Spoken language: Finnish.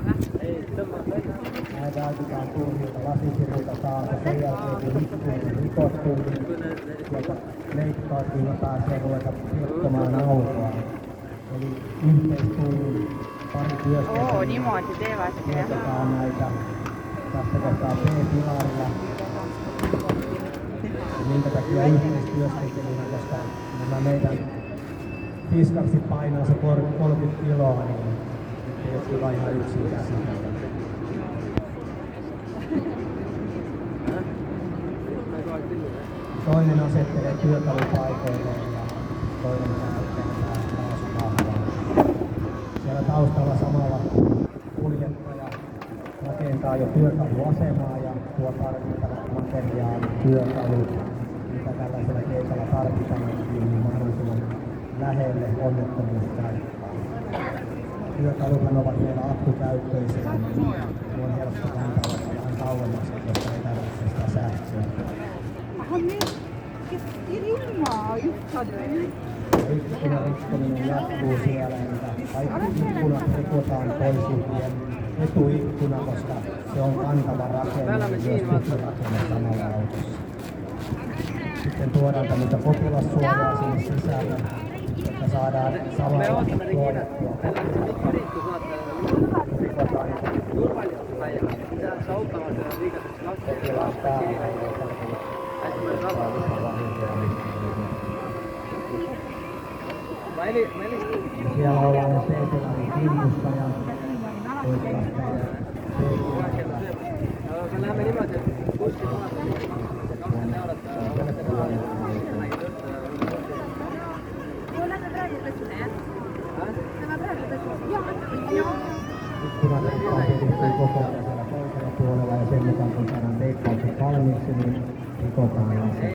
Näin vältytään turhilta lasisivulta taas ja sen jälkeen kun rikkuun on rikottu, niin sieltä leikkausilla pääsee ruveta pilkkomaan autoa. Eli yhteistuumin pari työskentelyä tuotetaan näitä tässä kohtaa B-pilarilla. Minkä takia yhteistyöskentelyä, koska nämä meidän fiskarsit painaa se 30 kiloa, niin ei ole kyllä ihan yksin käsitellä. Toinen asettelee työkalupaikoilleen ja toinen kääntää kaasukahvaa. Siellä taustalla samalla kuljettaja rakentaa jo työkaluasemaa ja tuo tarvittavat materiaalit, työkalut, mitä tällaisella keikalla tarvitaan, niin mahdollisimman lähelle onnettomuuspaikkaa. Työkaluthan ovat vielä akkukäyttöisiä, niin on helppo kantaa vähän kauemmaksi, jotta ei tarvitse sitä sähköä. Ikkunan rikkominen jatkuu siellä, että kaikki ikkunat rikotaan toisimpien etuikkuna, koska se on kantava rakenne, myös tukirakenne samalla autossa. Sitten tuodaan tämmöistä potilassuojaa sinne sisälle, että saadaan samalla suojattua rikotaan potilaan päälle, siellä ollaan C-pilarin kimpussa ja oikeastaan C-pilarilla. Ikkunat rikkoa tietysti koko ajan siellä toisella puolella ja sen mukaan kun saadaan teikkaukset valmiiksi, niin rikotaan